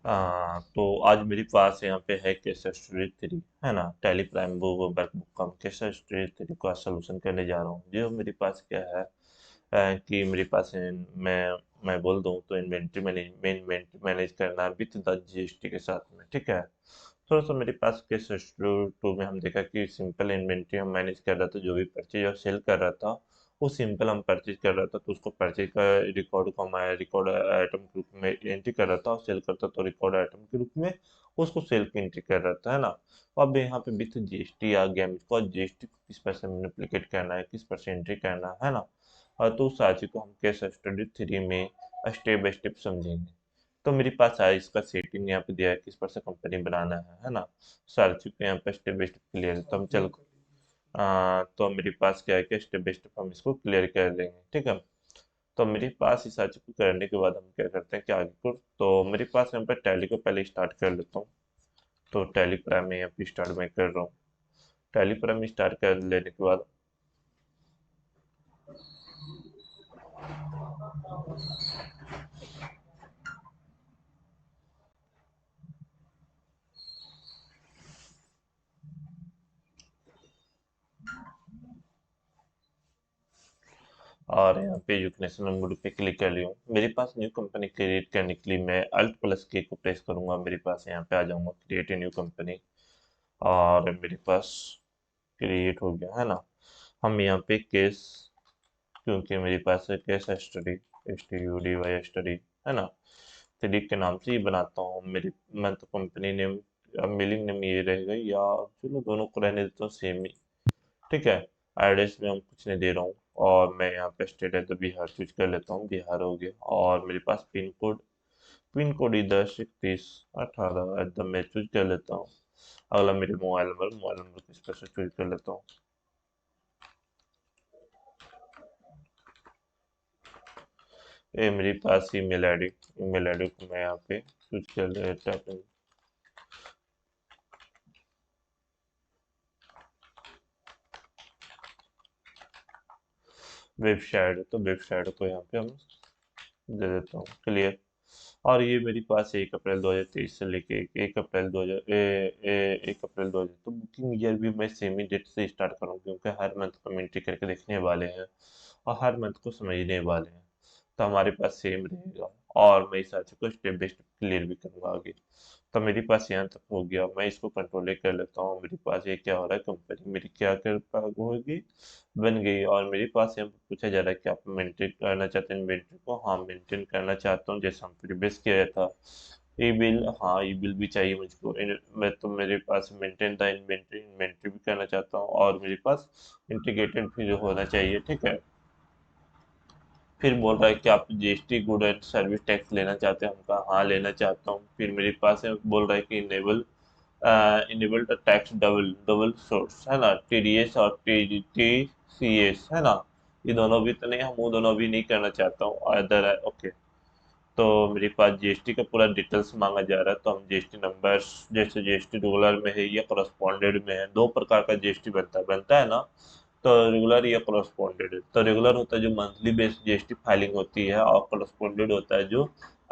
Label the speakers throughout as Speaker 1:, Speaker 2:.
Speaker 1: तो आज मेरे पास यहाँ पे है केसर स्टडी थ्री, है ना। टैली प्राइम वो वर्कबुक का केसर स्टडी थ्री का सोल्यूशन करने जा रहा हूँ। जो मेरे पास क्या है कि मेरे पास मैं बोल दूँ तो इन्वेंट्री मैनेज करना विथ द जीएसटी के साथ में, ठीक है। थोड़ा सा मेरे पास केसर स्टडी टू में हम देखा कि सिंपल इन्वेंट्री हम मैनेज कर रहा था, जो भी परचेज और सेल कर रहा था वो सिंपल हम परचेज कर रहा था, तो उसको परचेज का रिकॉर्ड को मैं रिकॉर्ड आइटम के रूप में एंट्री कर रहा था, और सेल करता तो रिकॉर्ड आइटम के रूप में उसको सेल की एंट्री कर रहा था, है ना। अब यहाँ पे विथ जीएसटी आ गया, मुझको जीएसटी को किस परसेंट मैनिपुलेट करना है, किस परसेंट एंट्री करना है ना। और तो उस सारी को हम केस स्टडी थ्री में स्टेप बाय स्टेप समझेंगे। तो मेरे पास है इसका सेटिंग यहाँ पे दिया है, किस पर से कंपनी बनाना है ना। सारी चीज़ें यहाँ पे स्टेप बाय स्टेप क्लियर है, तो हम चल तो मेरे पास क्या है कि स्टेप बाय स्टेप हम इसको क्लियर कर लेंगे, ठीक है। तो मेरे पास इस सारी को करने के बाद हम क्या करते हैं कि आगे को, तो मेरे पास यहाँ पे टैली को पहले स्टार्ट कर लेता हूँ। तो टैली प्राइम में यहाँ पे स्टार्ट मैं कर रहा हूँ। टैली प्राइम स्टार्ट कर लेने के बाद और यहाँ पे एजुकेशन मोड पे क्लिक कर लिया हूँ। मेरे पास न्यू कंपनी क्रिएट करने के लिए मैं अल्ट प्लस के को प्रेस करूंगा, मेरे पास यहाँ पे आ जाऊंगा क्रिएट ए न्यू कंपनी, और मेरे पास क्रिएट हो गया, है ना। हम यहाँ पे केस, क्योंकि मेरे पास है case study, S T U D Y study, है ना। थ्री के नाम से ही बनाता हूँ। मेरी मैं तो कंपनी नेम, मेलिंग नेम ये रहेगा, या चलो दोनों को रहने देता हूँ सेम ही, ठीक है। एड्रेस में हम कुछ नहीं दे रहा हूँ, और मैं यहाँ पे स्टेट है तो बिहार चूज कर लेता हूँ, बिहार हो गया। और मेरे पास पिन कोड इधर 3118 एकदम मैं चूज कर लेता हूँ। अगला मेरे मोबाइल नंबर किस पर से चूज कर लेता हूँ। ये मेरे पास ईमेल आईडी को मैं यहाँ पे चूज कर लेता हूँ। वेबसाइट, तो वेबसाइट को यहाँ पे हम दे देता हूँ क्लियर। और ये मेरे पास 1 अप्रैल 2023 से लेके 1 अप्रैल 2000 1 अप्रैल 2000, तो बुकिंग ईयर भी मैं सेम ही डेट से स्टार्ट करूँ, क्योंकि हर मंथ को एंट्री करके देखने वाले हैं और हर मंथ को समझने वाले हैं, तो हमारे पास सेम रहेगा। और मैं इस हिसाब से को स्टेप बाई स्टेप क्लियर भी करूँगा आगे। तो मेरे पास यहाँ तक हो गया, मैं इसको कंट्रोल कर लेता हूँ। मेरे पास ये क्या हो रहा है, कंपनी मेरी क्या कर होगी, बन गई। और मेरे पास यहाँ पे पूछा जा रहा है कि आप मेंटेन करना चाहते हैं इन्वेंट्री को। हाँ, मेंटेन करना चाहता हूँ, जैसे हम प्रीवियस किया था। ई बिल, हाँ ई बिल भी चाहिए मुझको। मैं तो मेरे पास मेंटेन था इन्वेंट्री, इन्वेंट्री भी करना चाहता हूँ, और मेरे पास इंटीग्रेटेड भी होना चाहिए, ठीक है। फिर बोल रहा है कि आप GST good and service tax लेना चाहते हैं, हम कहा हाँ लेना चाहता हूँ। फिर मेरे पास है, बोल रहा है कि enable the tax double double source, है ना, टीडीएस और टीसीएस, है ना। ये दोनों भी तो नहीं, हम वो दोनों भी नहीं करना चाहता हूँ, अदर है, ओके। तो मेरे पास जीएसटी का पूरा डिटेल्स मांगा जा रहा है, तो हम जीएसटी नंबर्स, जैसे जीएसटी रेगुलर में है या करस्पॉन्डेड में है, दो प्रकार का जीएसटी बनता है ना। तो रेगुलर या करस्पॉन्डेड है, तो रेगुलर होता है जो मंथली बेस्ड जीएसटी फाइलिंग होती है, और करस्पॉन्डेड होता है जो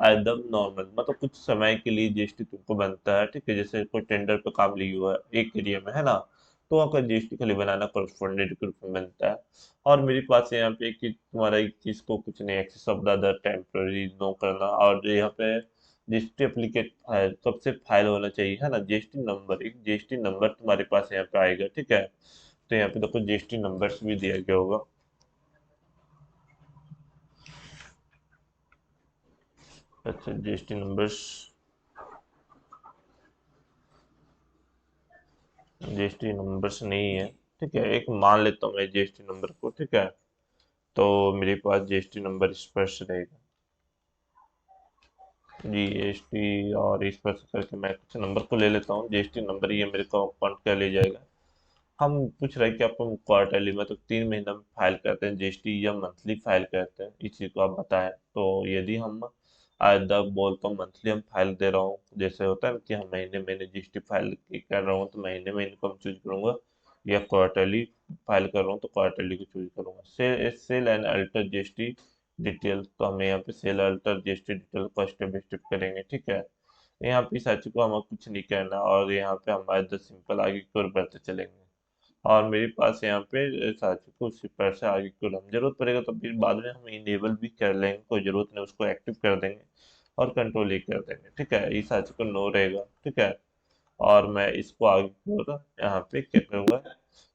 Speaker 1: एकदम नॉर्मल, मतलब कुछ समय के लिए जीएसटी तुमको बनता है, ठीक है। जैसे कोई टेंडर पे काम लिया हुआ है एक एरिया में, है ना, तो वहाँ का जीएसटी खाली बनाना करस्पॉन्डेड के रूप में बनता है। और मेरे पास यहाँ पे कि तुम्हारा एक चीज को कुछ नहीं, excess of the other temporary no करना, और यहाँ पे जीएसटी एप्लीकेट फाइल कब से फाइल होना चाहिए, है ना। जीएसटी नंबर, एक जीएसटी नंबर तुम्हारे पास यहाँ पे आएगा, ठीक है। तो यहाँ पे देखो जीएसटी नंबर्स भी दिया गया होगा। अच्छा, जीएसटी नंबर्स, जीएसटी नंबर्स नहीं है, ठीक है। एक मान लेता हूँ मैं जीएसटी नंबर को, ठीक है। तो मेरे पास जीएसटी नंबर स्पष्ट रहेगा, जीएसटी, और इस पर से करके मैं कुछ नंबर को ले लेता हूँ। जीएसटी नंबर ये मेरे को अकाउंट का ले जाएगा। हम पूछ रहे हैं कि आप हम क्वार्टरली मतलब 3 महीना में फाइल करते हैं जीएसटी, या मंथली फाइल करते हैं, इस चीज़ को आप बताएं। तो यदि हम आधा बोलता हूँ मंथली हम फाइल दे रहा हूँ, जैसे होता है ना कि हम महीने महीने जीएसटी फाइल कर रहा हूँ, तो महीने महीने को हम चूज करूंगा, या क्वार्टरली फाइल कर रहा हूँ तो क्वार्टरली को चूज करूंगा। Sale and alter GST detail, तो हमें यहाँ पे सेल अल्टर जीएसटी डिटेल को स्टेप बाई स्टेप करेंगे, ठीक है। यहाँ पे इस अच्छी को हमें कुछ नहीं करना, और यहाँ पे हमारे 10 सिंपल आगे की ओर बढ़ते चलेंगे। और मेरे पास यहाँ पे साथी को उसी पर से आगे की ओर हम जरूरत पड़ेगा तो फिर बाद में हम इनेबल भी कर लेंगे, कोई जरूरत नहीं, उसको एक्टिव कर देंगे और कंट्रोल ही कर देंगे। ठीक है, इस साथी को नो रहेगा। ठीक है, और मैं इसको आगे की ओर यहाँ पे क्या करूँगा,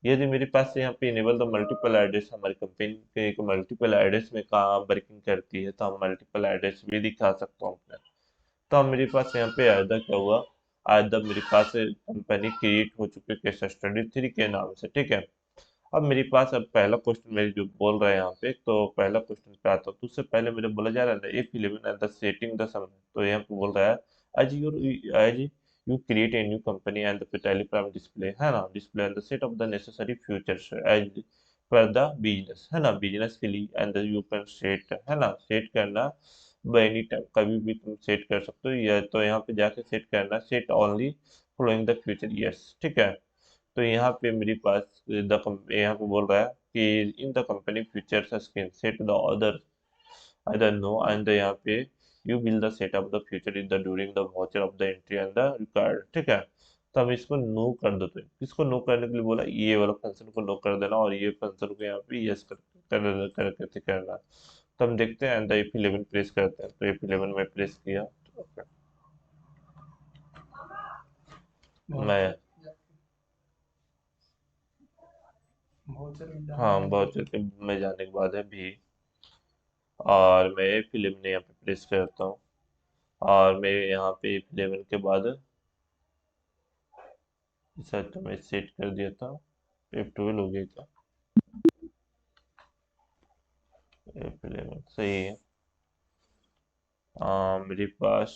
Speaker 1: यदि मेरे पास यहाँ पे इनेबल द मल्टीपल एड्रेस, हमारी कंपनी के एक मल्टीपल एड्रेस में काम वर्किंग करती है, तो हम मल्टीपल एड्रेस भी दिखा सकता हूँ अपने। तो अब मेरे पास यहाँ पे आयदा क्या हुआ, आयदा मेरे पास कंपनी क्रिएट हो चुकी है केस स्टडी 3 के नाम से। ठीक है, अब मेरे पास अब पहला क्वेश्चन मेरी जो बोल रहा है यहाँ पे, तो पहला क्वेश्चन पे आता हूँ, तो उससे पहले मेरे बोला जा रहा है ना F11 and the setting the sum, तो यहाँ पे बोल रहा है as you create a new company and the telegram display, है ना, display and the set of the necessary futures as per the business, है ना, बिजनेस के लिए, एंड यू कैन सेट, है ना, सेट करना एनी टाइम, कभी भी तुम सेट कर सकते हो, या तो यहाँ पे जाके सेट करना, set only following the future years. ठीक है, तो यहाँ पे मेरे पास यहाँ पे बोल रहा है कि in the company futures screen set the other no, and यहाँ पे you will the set up the future in the during the voucher of the entry and the record. ठीक है, तो हम इसको नो कर देते हैं। इसको नो करने के लिए बोला ये वाला फंक्शन को नो कर देना, और ये फंक्शन को यहाँ पे यस करके करना। तो हम देखते हैं एंड F11 प्रेस करते हैं, तो F11 में प्रेस किया। Okay. मैं हाँ बहुत में जाने के बाद है भी, और मैं फिल्म ने यहाँ पे प्रेस करता हूँ, और मैं यहाँ पे F11 के बाद शायद तो मैं सेट कर दिया था, F12 हो गया था, F11 सही है। मेरे पास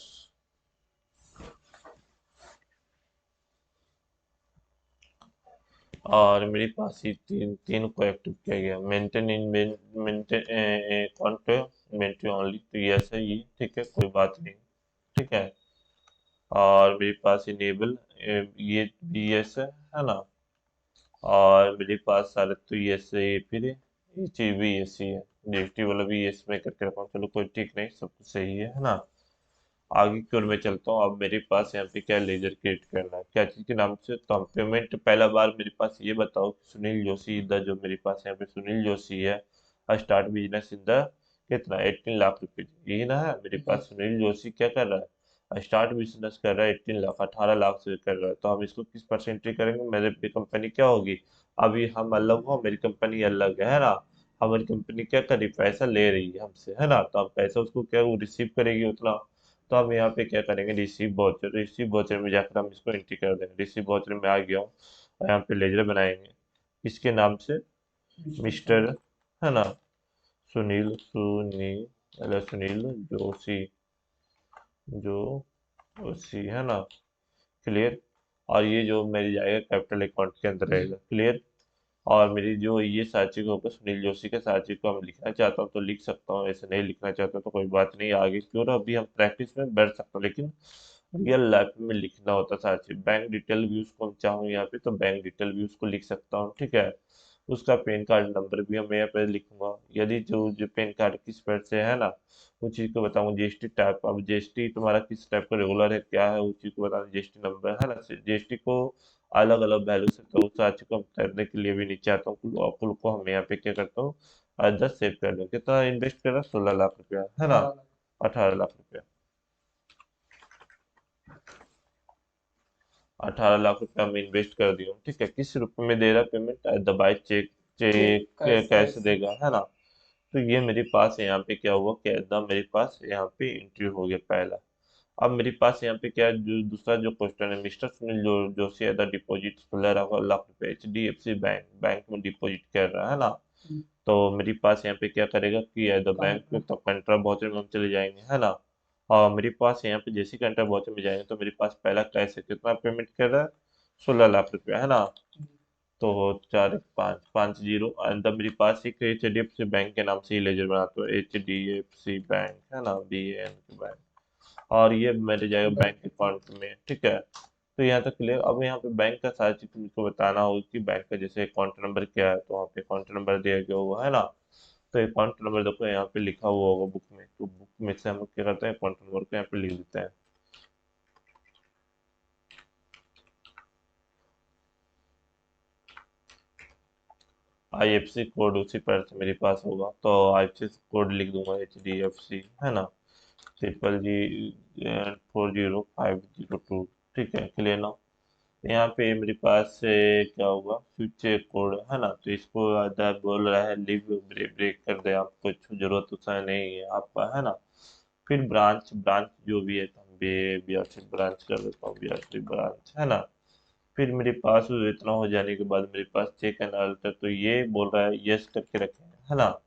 Speaker 1: और मेरे पास ही तीन तीन को एक्टिव किया गया, maintain in maintain can't maintain only, तो ये ऐसा ही है, ठीक है, कोई बात नहीं। ठीक है, और मेरे पास इनेबल ये भी यस है ना, और मेरे पास सारे तो यस है, फिर ये चीज भी यस ही है, जीएसटी वाला भी यस में करके रखा हूँ, चलो कोई ठीक नहीं, सब कुछ सही है ना। आगे की ओर मैं चलता हूँ, अब मेरे पास यहाँ पे क्या लेजर क्रिएट करना है, क्या चीज़ के नाम से, तो हम पेमेंट पहला बार मेरे पास ये बताओ कि सुनील जोशी द, जो मेरे पास यहाँ पे सुनील जोशी है, स्टार्ट बिजनेस इन द कितना 18 लाख रुपए, यही ना है मेरे पास, सुनील जोशी क्या कर रहा है, स्टार्ट बिजनेस कर रहा है 18 लाख, 18 लाख से कर रहा है, तो हम इसको किस परसेंट्री करेंगे, मेरे कंपनी क्या होगी, अभी हम अलग हो, मेरी कंपनी अलग है ना, हमारी कंपनी क्या कर रही, पैसा ले रही है हमसे, है ना, तो हम पैसा उसको क्या वो रिसीव करेगी उतना, तो हम यहाँ पे क्या करेंगे, रिसीव वाउचर, रिसीव वाउचर में जाकर हम इसको एंट्री कर देंगे, रिसीव वाउचर में आ गया हूँ, और यहाँ पे लेजर बनाएंगे इसके नाम से मिस्टर, है ना, सुनील जोशी, जोशी, है ना, क्लियर, और ये जो मेरी जाएगा कैपिटल अकाउंट के अंदर रहेगा, क्लियर, और मेरी जो ये साची को होगा, सुनील जोशी के साची को हम लिखना चाहता हूँ तो लिख सकता हूँ, ऐसे नहीं लिखना चाहता तो कोई बात नहीं, आगे क्यों ना अभी हम प्रैक्टिस में बैठ सकते हैं, लेकिन रियल लाइफ में लिखना होता साची, बैंक डिटेल व्यूज को हम चाहूँ यहाँ पे तो बैंक डिटेल व्यूज को लिख सकता हूँ। ठीक है, उसका पैन कार्ड नंबर भी हम यहाँ पे लिखूंगा, यदि जो जो पैन कार्ड किस पर से है ना, उस चीज़ को बताऊंगा, जीएसटी टाइप, अब जीएसटी तुम्हारा किस टाइप का रेगुलर है क्या है, उस चीज़ को बताना, जीएसटी नंबर, है ना, जीएसटी को अलग अलग वैल्यू से, तो उस आज को हम करने के लिए भी नहीं चाहता हूँ, कुल को हम यहाँ पे क्या करता हूँ, 10 सेव कर दूँ, कितना इन्वेस्ट कर रहा है, 16 लाख रुपया, है ना, 18 लाख रुपया, 18 लाख रुपया हम इन्वेस्ट कर दिया, ठीक है, किस रूप में दे रहा है पेमेंट, दबाए चेक, चेक कैसे देगा, है ना, तो ये मेरे पास यहाँ पे क्या हुआ, क्या एकदम मेरे पास यहाँ पे एंट्री हो गया पहला। अब मेरे पास यहाँ पे क्या है, जो दूसरा जो क्वेश्चन है, mister Sunil Joshi the deposit 16 lakh रुपए HDFC बैंक बैंक में डिपॉजिट कर रहा है ना, तो मेरे पास यहाँ पे क्या करेगा कि द बैंक में, तो कंट्रा वाउचर में हम चले जाएंगे, है ना, और मेरे पास यहाँ पे जैसे कंट्रा वाउचर में जाएंगे तो मेरे पास पहला कैश है, कितना पेमेंट कर रहा है, 16 लाख रुपया, है ना, तो 4 5 5 0, अंदर मेरे पास एक HDFC बैंक के नाम से ही लेजर बनाता हूँ, HDFC बैंक, है ना, BAN बैंक, और ये मेरे जाएगा बैंक अकाउंट में। ठीक है, तो यहाँ तक क्लियर, अब यहाँ पे बैंक का सारा चीज तुमको बताना होगा कि बैंक का जैसे अकाउंट नंबर क्या है, तो वहाँ पे अकाउंट नंबर दिया गया हुआ है ना, तो अकाउंट नंबर देखो यहाँ पे लिखा हुआ होगा बुक में, तो बुक में से हम लोग क्या करते हैं, अकाउंट नंबर को यहाँ पे लिख देते हैं, आईएफसी कोड उसी पर से मेरे पास होगा, तो आईएफसी कोड लिख दूंगा HDFC, है ना, 00G405022। ठीक है, क्लियर ना। यहाँ पे मेरे पास क्या होगा, फ्यूचर कोड, है ना, तो इसको आधा बोल रहा है लिव ब्रेक कर दे, आपको कुछ जरूरत उसका नहीं है आपका, है ना। फिर ब्रांच ब्रांच जो भी है, तो हम BRC ब्रांच कर देता हूँ, BRC ब्रांच, है ना। फिर मेरे पास इतना हो जाने के बाद मेरे पास चेक एंड अल्टर, तो ये बोल रहा है यस करके रखें, है ना।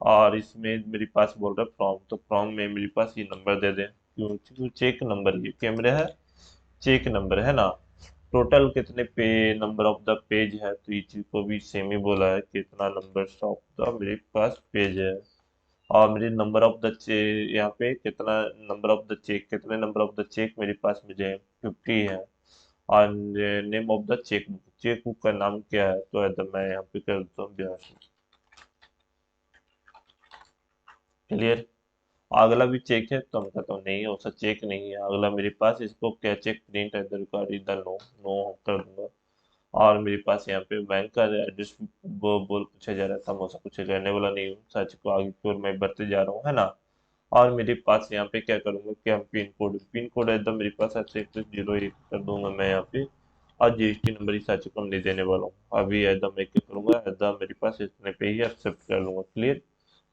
Speaker 1: और इसमें मेरे पास बोल रहा है फ्रॉम, तो फ्रॉम में मेरे पास ये नंबर दे दें, क्योंकि चेक नंबर ये कैमरा है, चेक नंबर, है ना। टोटल कितने पे नंबर ऑफ द पेज है, तो ये चीज को भी सेम ही बोला है, कितना नंबर ऑफ द मेरे पास पेज है। और मेरे नंबर ऑफ द यहाँ पे कितना नंबर ऑफ द चेक, कितने नंबर ऑफ द चेक मेरे पास मुझे 50 है। और name of the cheque book, cheque book का नाम क्या है, तो एकदम मैं यहाँ पे कर देता हूँ 82। क्लियर। अगला भी चेक है, तो हम कहता हूँ नहीं हो सकता, चेक नहीं है अगला मेरे पास, इसको क्या check print at the record इधर नो नो कर दूंगा। और मेरे पास यहाँ पे बैंक का एड्रेस बोल पूछा जा रहा था, मैं उसका कुछ करने वाला नहीं हूँ, सच को आगे की ओर मैं बढ़ते जा रहा हूँ, है ना। और मेरे पास यहाँ पे क्या करूँगा कि हम पिन कोड एकदम मेरे पास ऐसे 01 कर दूंगा मैं यहाँ पे। और GST नंबर इस सच को हम नहीं देने वाला हूँ अभी, एकदम मैं क्या करूँगा, एकदम मेरे पास इतने पे ही एक्सेप्ट कर लूंगा। क्लियर।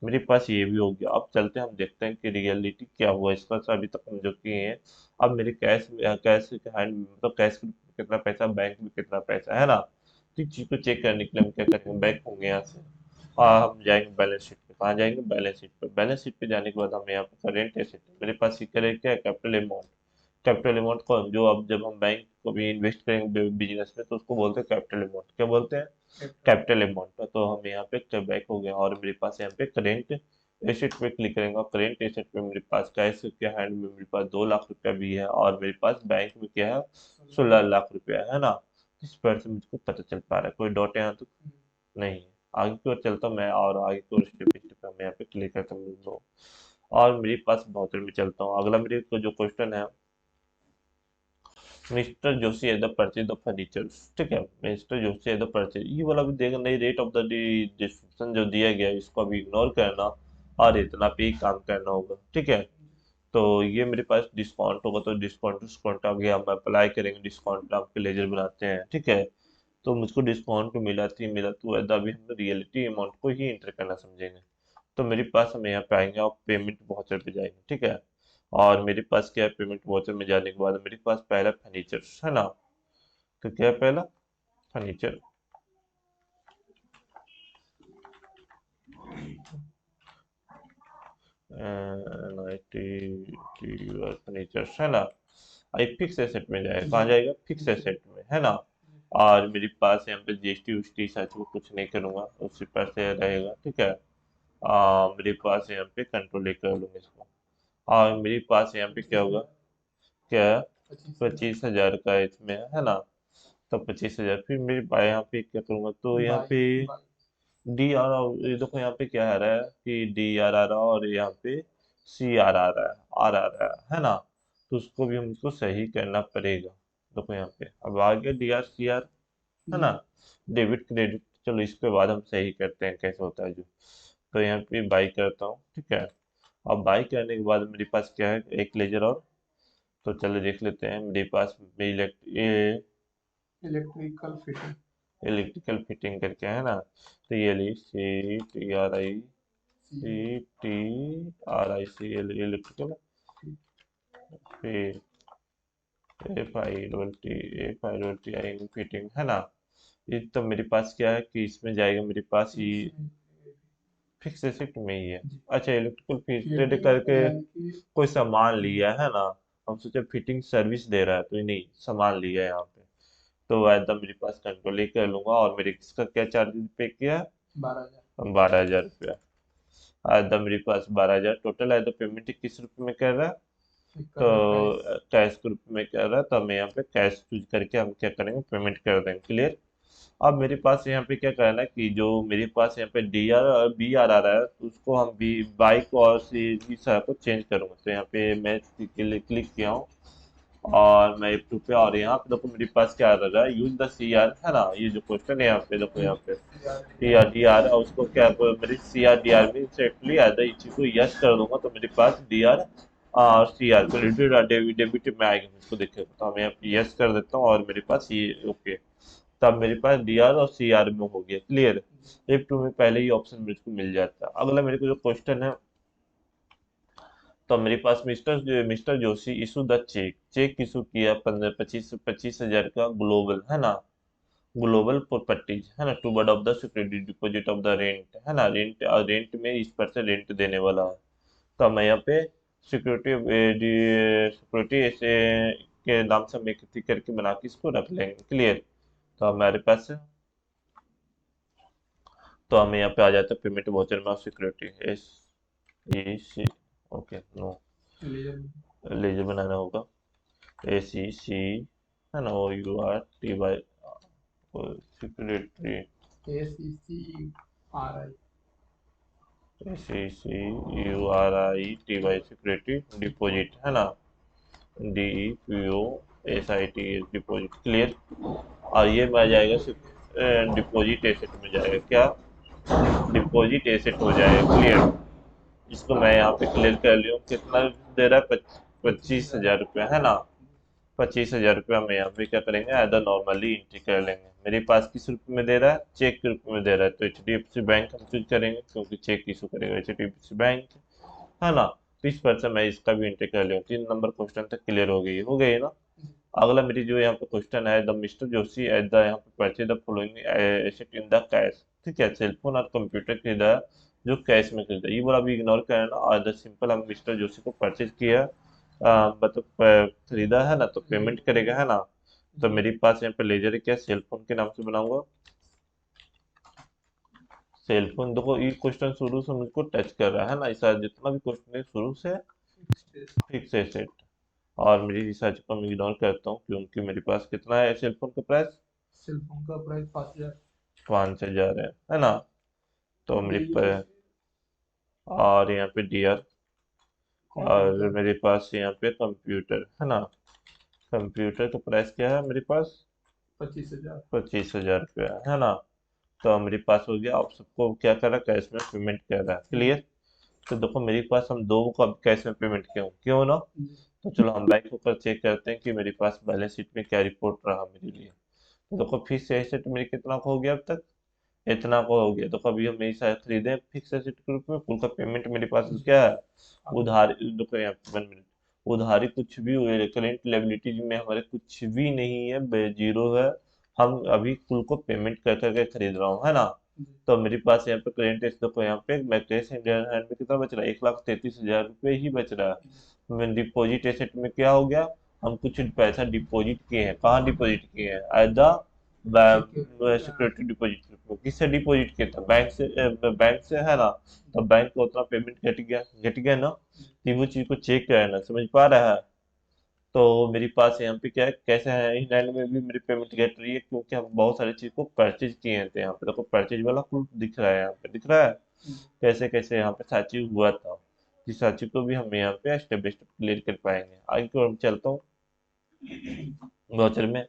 Speaker 1: मेरे पास ये भी हो गया, अब चलते हैं हम देखते हैं कि रियलिटी क्या हुआ इसका, अभी तक हम जो किए हैं। अब मेरे कैश कैश हैंड मतलब कैश में कितना पैसा, बैंक में कितना पैसा, है ना। तो इस चीज को चेक करने के लिए हम क्या करेंगे, बैंक होंगे यहाँ से, और हम जाएंगे बैलेंस शीट पे। कहाँ जाएंगे, बैलेंस शीट पे। बैलेंस शीट पे जाने के बाद हम यहाँ पे करेंट एसेट, मेरे पास ये करे क्या है, कैपिटल अमाउंट। कैपिटल अमाउंट को जो अब जब हम बैंक को भी इन्वेस्ट करेंगे बिजनेस में, तो उसको बोलते हैं कैपिटल अमाउंट। क्या बोलते हैं, कैपिटल अमाउंट। तो हम यहाँ पे बैक हो गए, और मेरे पास यहाँ पे करेंट एसेट पे क्लिक करेंगे, और करेंट एसेट पे मेरे पास कैश क्या हैंड में मेरे पास 2 लाख रुपया भी है, और मेरे पास बैंक में क्या है, 16 लाख रुपया है ना। इस पर से मुझको पता चल पा रहा है, कोई डॉट यहाँ तो नहीं है। आगे की ओर चलता हूँ मैं, और आगे की ओर स्टेप बाई स्टेप मैं यहाँ पे क्लिक करता हूँ, और मेरे पास बहुत में चलता हूँ। अगला मेरे को जो क्वेश्चन है, mister Joshi at the purchase of furniture. ठीक है, mister Joshi at the purchase, ये वाला भी देगा नहीं, रेट ऑफ द डिस्क्रिप्शन जो दिया गया है इसको अभी इग्नोर करना, और इतना पे ही काम करना होगा। ठीक है, तो ये मेरे पास डिस्काउंट होगा, तो डिस्काउंट डिस्काउंट आ गया, हम अप्लाई करेंगे डिस्काउंट, आपके लेजर बनाते हैं। ठीक है, तो मुझको डिस्काउंट मिला थी मिला, तो अभी हम रियलिटी अमाउंट को ही इंटर करना समझेंगे। तो मेरे पास हम यहाँ पे आएंगे और पेमेंट वाउचर पे जाएंगे। ठीक है, और मेरे पास क्या है, पेमेंट वाउचर में जाने के बाद मेरे पास पहला फर्नीचर, है ना। तो क्या है पहला, फर्नीचर। 90 फर्नीचर, है ना। आई फिक्स एसेट में जाएगा, कहाँ जाएगा, फिक्स एसेट में, है ना। और मेरे पास यहाँ पे GST उस्टी सच को कुछ नहीं करूंगा, उसी पर से रहेगा। ठीक है, मेरे पास यहाँ पे कंट्रोल कर लूंगा इसको। और मेरे पास यहाँ पे क्या होगा, क्या 25,000 का इसमें है ना। तो 25,000, फिर मेरे भाई यहाँ पे क्या करूंगा, तो यहाँ पे DR, ये देखो यहाँ पे क्या आ रहा है कि DR आ रहा है, और यहाँ पे CR आ रहा है, आ रहा है ना। तो उसको भी हमको सही करना पड़ेगा। देखो यहाँ पे अब आ गया DR CR, है ना, डेबिट क्रेडिट। चलो इसके बाद हम सही करते हैं कैसे होता है जो। तो यहाँ पे बाई करता हूँ। ठीक है, अब बाई करने के बाद मेरे पास क्या है, एक लेजर और। तो चलो देख लेते हैं, मेरे पास इलेक्ट्रिकल फिटिंग करके, है ना। तो ये ली इलेक्ट्रिकल, फिर FI फिटिंग, है ना। ये तो मेरे पास क्या है कि इसमें जाएगा मेरे पास ये फिक्स शिफ्ट में ही है। अच्छा, इलेक्ट्रिकल फिटेड करके कोई सामान लिया है ना, हम सोचे फिटिंग सर्विस दे रहा है, तो ये नहीं, सामान लिया है यहाँ पे। तो एकदम मेरे पास कंट्रोल ही कर लूंगा, और मेरे इसका क्या चार्ज पे किया है, 12,000 रुपया। एकदम मेरे पास 12,000 टोटल है। तो पेमेंट किस रूप में कर रहा है, तो कैश के रूप में कर रहा है, तो हम यहाँ पे कैश चूज करके हम क्या करेंगे, पेमेंट कर देंगे। क्लियर। अब मेरे पास यहाँ पे क्या करना है कि जो मेरे पास यहाँ पे DR और BR आ रहा है, तो उसको हम बाइक और सी सर को चेंज करूँगा। तो यहाँ पे मैं क्लिक किया हूँ, और मैं F2 पे, और यहाँ पे देखो मेरे पास क्या आ रहा है, यूज द सी आर, है ना, ये जो क्वेश्चन है यहाँ पे देखो, यहाँ पे टी आर डी आर, और उसको क्या मेरी सी आर डी आर में एक्चुअली आधा इस चीज को यस कर दूंगा तो मेरे पास डी आर और सी आर डेबिट डेबिट में आएगा मुझको दिखेगा, तो मैं यहाँ पे यस कर देता हूँ और मेरे पास ये ओके, तब मेरे पास डी आर और सी आर में हो गया क्लियर। F2 में पहले ही ऑप्शन मुझको मिल जाता है। अगला मेरे को जो क्वेश्चन है, तो मेरे पास mister Joshi issue the cheque, cheque issue किया 15-25 हजार का ग्लोबल, है ना, ग्लोबल प्रॉपर्टीज, है ना, toward of the security deposit of the rent, है ना, रेंट, और रेंट में इस पर से रेंट देने वाला है, तो मैं यहाँ पे सिक्योरिटी ऐसे के नाम से हम एक करके बना के इसको रख लेंगे क्लियर। तो हमारे पास, तो हमें यहाँ पे आ जाता है पेमेंट वाउचर में security S E C, okay no, ledger बनाना होगा, ए सी सी, है ना, O U R T Y, security, A C C U R I T Y, security deposit, है ना, D E P O S I T deposit clear. और ये में आ जाएगा डिपॉजिट एसेट में जाएगा, क्या डिपॉजिट एसेट हो जाएगा क्लियर। इसको मैं यहाँ पे क्लियर कर लिया हूँ, कितना दे रहा है, 25 हजार रुपये, है ना, 25 हजार रुपये हम यहाँ पे क्या करेंगे, अदर नॉर्मली एंट्री कर लेंगे। मेरे पास किस रूप में दे रहा है, चेक के रूप में दे रहा है, तो H D F C bank हम चूज करेंगे क्योंकि चेक इशू करेगा H D F C bank, है ना। तो इस पर से मैं इसका भी एंट्री कर लिया हूँ। 3 नंबर क्वेश्चन तक क्लियर हो गई ना। अगला मेरी जो यहाँ पे क्वेश्चन है, the mister Joshi at the यहाँ पे purchase the following asset in the cash, ठीक है, सेलफोन और कंप्यूटर खरीदा जो कैश में खरीदा, ये वाला भी इग्नोर करना, और द सिंपल हम मिस्टर जोशी को परचेज किया, मतलब खरीदा है ना, तो पेमेंट करेगा, है ना। तो मेरे पास यहाँ पे लेजर है, क्या सेलफोन के नाम से बनाऊंगा, सेलफोन। देखो ये क्वेश्चन शुरू से मुझको टच कर रहा है ना, ऐसा जितना भी क्वेश्चन है शुरू से फिक्स एसेट, और मेरी रिसर्च को मैं इग्नोर करता हूँ क्योंकि मेरे पास कितना है सेलफोन का प्राइस, 5,000 है ना। तो मेरे पर, और यहाँ पे डीआर, और मेरे पास यहाँ पे कंप्यूटर, है ना, कंप्यूटर का प्राइस क्या है मेरे पास, 25,000 रुपया, है ना। तो मेरे पास हो गया, आप सबको क्या कर रहा है, कैश में पेमेंट कर रहा है क्लियर। तो देखो मेरे पास हम दो को अब कैश में पेमेंट क्यों ना। तो चलो हम बैंक होकर चेक करते हैं कि मेरे पास बैलेंस शीट में क्या रिपोर्ट रहा मेरे लिए। तो देखो फिक्स एसेट मेरे कितना को हो गया अब तक, इतना को हो गया। तो कभी हम यही शायद खरीदे फिक्स एसेट के रूप में, कुल का पेमेंट मेरे पास क्या है, उधारी, देखो यहाँ पे 1 मिनट, उधारी कुछ भी हुए, करेंट लायबिलिटीज में हमारे कुछ भी नहीं है, जीरो है। हम अभी कुल को पेमेंट कर करके खरीद रहा हूँ, है ना। तो मेरे पास यहाँ पे करेंट, देखो यहाँ पे मैं कैश इंडियन हैंड में कितना बच रहा है, 1,33,000 रुपये ही बच रहा है। मैं डिपॉजिट एसेट में क्या हो गया, हम कुछ पैसा डिपॉजिट किए हैं, कहाँ डिपॉजिट किए हैं, एट द सिक्योरिटी डिपॉजिट, किससे डिपॉजिट किया था, बैंक से, है ना। तो बैंक का उतना पेमेंट घट गया ना, कि वो चीज को चेक करना, समझ पा रहा है। तो मेरे पास यहाँ पे क्या है, कैसे है, इंग्लैंड में भी मेरी पेमेंट घट रही है क्योंकि हम बहुत सारी चीज को परचेज किए थे। यहाँ पे देखो परचेज वाला प्रूफ दिख रहा है, यहाँ पे दिख रहा है कैसे कैसे यहाँ पे साची हुआ था। इस साची को भी हम यहाँ पे स्टेप बाय स्टेप क्लियर कर पाएंगे। आगे की ओर मैं चलता हूँ वाउचर में,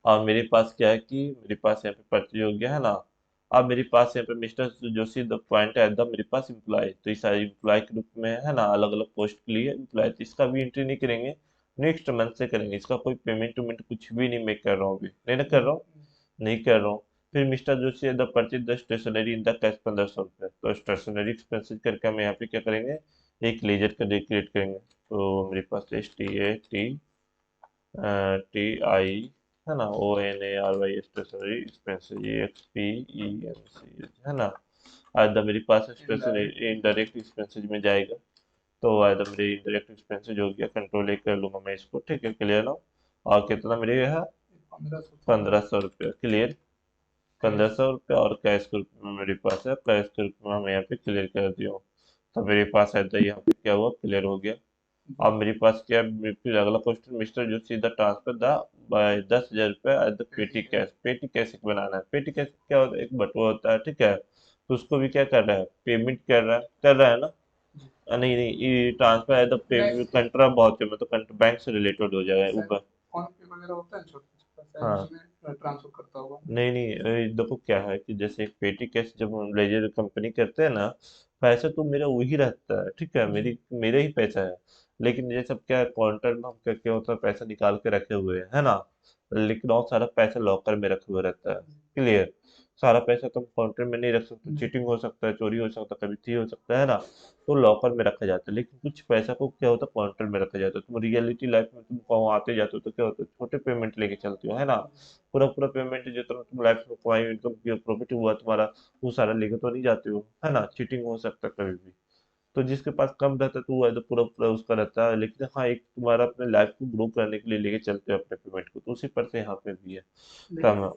Speaker 1: और मेरे पास क्या है कि मेरे पास यहाँ पे परचेज हो गया, है ना। अब मेरे पास यहाँ पे मिस्टर जोशी द पॉइंट है द, मेरे पास इम्प्लॉय, तो इस सारे इम्प्लॉय के रूप में, है ना, अलग अलग पोस्ट के लिए इम्प्लॉय, तो इसका भी एंट्री नहीं करेंगे, नेक्स्ट मंथ से करेंगे। इसका कोई पेमेंट वेमेंट कुछ भी नहीं मैं कर रहा हूँ अभी, नहीं ना कर रहा हूँ, नहीं कर रहा हूँ। फिर mister Joshi the purchase the stationery in the cash 1,500 रुपये, तो स्टेशनरी एक्सपेंसिस करके हम यहाँ पे क्या करेंगे, एक लेजर का क्रिएट करेंगे। तो मेरे पास STATI, है ना, ONARY स्टेशनरी एक्सपेंसिस, EXPENC, है ना। आधा मेरे पास स्टेशनरी इनडायरेक्ट एक्सपेंसेस में जाएगा, तो आधा मेरे इनडायरेक्ट एक्सपेंसेस हो गया, कंट्रोल एक कर लूंगा मैं इसको, ठीक है क्लियर ना। और कितना मेरे है, 1,500 रुपये क्लियर, 1,500 रुपये, और कैश के रूप में मेरे पास है, कैश के रूप में मैं यहाँ पे क्लियर कर दिया हूँ। तो मेरे पास है, तो यहाँ पे क्या हुआ, क्लियर हो गया। अब मेरे पास क्या है, फिर अगला क्वेश्चन, मिस्टर जो सीधा ट्रांसफर द बाय 10,000 रुपये एट द पेटी कैश, पेटी कैश एक बनाना है। पेटी कैश क्या होता है, एक बटुआ होता है, ठीक है, तो उसको भी क्या कर रहा है, पेमेंट कर रहा है ना।
Speaker 2: जी।
Speaker 1: नहीं नहीं, ये ट्रांसफर है तो
Speaker 2: नहीं,
Speaker 1: कंट्रा बहुत है, मतलब बैंक से रिलेटेड हो जाएगा
Speaker 2: जैसे
Speaker 1: ऊबर।
Speaker 2: फोन पे वगैरह होता है छोटा छोटा, शायद
Speaker 1: हाँ।
Speaker 2: उसमें ट्रांसफर करता होगा।
Speaker 1: नहीं नहीं, देखो क्या है कि जैसे एक पेटी कैश जब हम लेजर कंपनी करते हैं ना, पैसा तो मेरा वही रहता है, ठीक है,
Speaker 2: जी।
Speaker 1: मेरा ही पैसा है। लेकिन ये सब क्या है, काउंटर में हम क्या क्या होता है, पैसा निकाल के रखे हुए हैं, है ना, लेकिन और सारा पैसा लॉकर में रखे हुए रहता है।
Speaker 2: जी।
Speaker 1: क्लियर। सारा पैसा तुम काउंटर में नहीं रख सकते,
Speaker 2: जी।
Speaker 1: चीटिंग हो सकता है, चोरी हो सकता है, कभी थी हो सकता है ना। तो लॉकर में रखा जाता है, लेकिन कुछ पैसा को क्या होता है, काउंटर में रखा जाता है। तुम रियलिटी लाइफ में तुम कहो आते जाते हो तो क्या होता है, छोटे पेमेंट लेके चलते हो, है ना।
Speaker 2: जी।
Speaker 1: पूरा पूरा पेमेंट जितना तुम लाइफ में कमाई, इनकम किया, प्रॉफिट हुआ तुम्हारा, वो सारा लेके तो नहीं जाते हो, है ना, चीटिंग हो सकता है कभी भी। तो जिसके पास कम रहता है तो वो है तो पूरा पूरा उसका रहता है, लेकिन हाँ एक तुम्हारा अपने लाइफ को ग्रो करने के लिए लेके चलते हो अपने पेमेंट को, तो उसी पर से यहाँ पे भी है।
Speaker 2: लेकिन
Speaker 1: कम।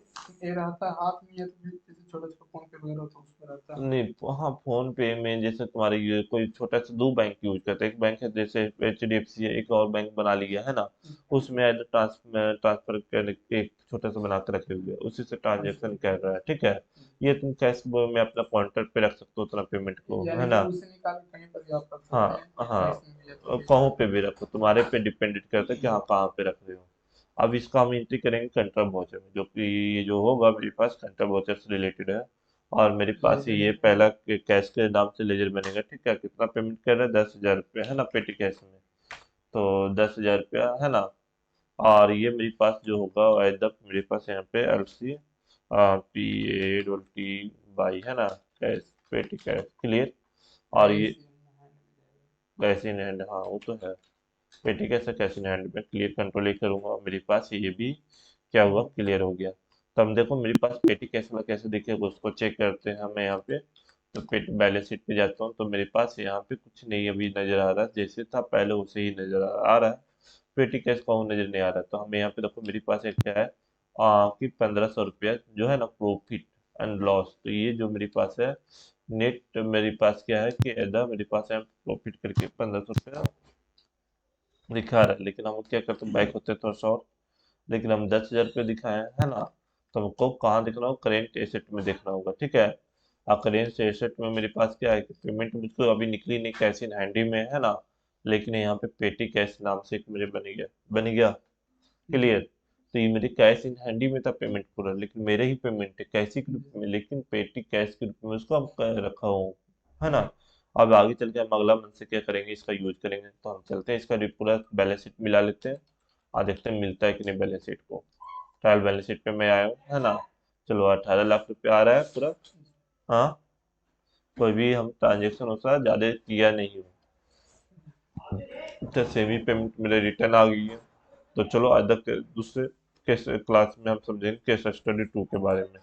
Speaker 2: ये रहता है हाथ में, या तो फिर जैसे छोटा छोटा फोन पे वगैरह होता है उसमें रहता है।
Speaker 1: नहीं, हाँ फोन पे में जैसे तुम्हारे ये कोई छोटा सा दो बैंक यूज करते हैं, एक बैंक है जैसे HDFC है, एक और बैंक बना लिया है ना,
Speaker 2: जी।
Speaker 1: उसमें एज ट्रांसफर करने के एक छोटा सा बना के रखे हुए हैं, उसी से ट्रांजेक्शन कर रहा है, ठीक है। ये तुम कैश में अपना काउंटर पे रख सकते हो उतना पेमेंट को, है
Speaker 2: यानी कि
Speaker 1: ना।
Speaker 2: उसे निकाल के कहीं पर भी आप रख
Speaker 1: हाँ
Speaker 2: सकते हैं,
Speaker 1: हाँ,
Speaker 2: कैश में भी या तो फिर।
Speaker 1: कहीं पे भी रखो, तुम्हारे पे डिपेंडेंट करता है कि हाँ कहाँ पे रख रहे हो। अब इसका हम एंट्री करेंगे कंट्रा वाउचर में, जो कि ये जो होगा मेरे पास कंट्रा वाउचर से रिलेटेड है। और मेरे पास
Speaker 2: लेजर
Speaker 1: ये
Speaker 2: में।
Speaker 1: पहला कैश के नाम से लेजर बनेगा, ठीक है। कितना पेमेंट कर रहा है, 10,000 रुपया, है ना, पेटी कैश में। तो 10,000 रुपया, है ना। और ये मेरे पास जो होगा एकदम मेरे पास यहाँ पे LC PA20 है ना, कैश, पेटी कैश, क्लियर। और ये
Speaker 2: कैश इन हैंड में जाएगा।
Speaker 1: कैश इन हैंड, हाँ वो तो है। पेटी कैसे कैश इन हैंड में क्लियर कंट्रोल ही करूंगा, मेरे पास ये भी क्या हुआ, क्लियर हो गया। तो हम देखो मेरे पास पेटी कैश में कैसे दिखेगा उसको चेक करते हैं हमें यहाँ पे। तो पेटी बैलेंस शीट पे जाता हूँ, तो मेरे पास यहाँ पे कुछ नहीं अभी नजर आ रहा, जैसे था पहले उसे ही नजर आ रहा है। पेटी कैश का नजर नहीं आ रहा, तो हमें यहाँ पे देखो मेरे पास एक क्या है, कि 1,500 रुपया जो है ना प्रॉफिट एंड लॉस, तो ये जो मेरे पास है नेट, मेरे पास क्या है कि एदा मेरे पास है प्रॉफिट करके 1,500 रुपया दिखा रहा है। लेकिन हम क्या करते हैं, बैक होते हैं थोड़ा सा और, लेकिन हम 10,000 रुपये दिखाए हैं, है ना। तो हमको कहाँ दिखना होगा, करेंट एसेट में देखना होगा, ठीक है। और करेंट एसेट में मेरे पास क्या है कि पेमेंट मुझको अभी निकली नहीं, कैश इन हैंडी में, है ना। लेकिन यहाँ पे पेटी कैश नाम से एक मेरे बन गया,
Speaker 2: जी।
Speaker 1: क्लियर। तो ये मेरे कैश इन हैंडी में था पेमेंट पूरा, लेकिन मेरे ही पेमेंट है कैश के रूप
Speaker 2: जी।
Speaker 1: में, लेकिन पेटी कैश के रूप में उसको हम रखा हूँ, है ना। अब आगे चल के हम अगला मंथ से क्या करेंगे, इसका यूज करेंगे, तो हम चलते हैं इसका पूरा बैलेंस शीट मिला लेते हैं। और देखते हैं मिलता है कि नहीं बैलेंस शीट को। ट्रायल बैलेंस शीट पे मैं आया हूँ, है ना। चलो 18 लाख रुपया आ रहा है पूरा। हाँ। कोई भी हम ट्रांजेक्शन होता है ज़्यादा किया नहीं हो, तो सेमी पेमेंट मेरे रिटर्न आ गई है। तो चलो आज तक दूसरे केस क्लास में हम समझेंगे केस स्टडी 2 के बारे में।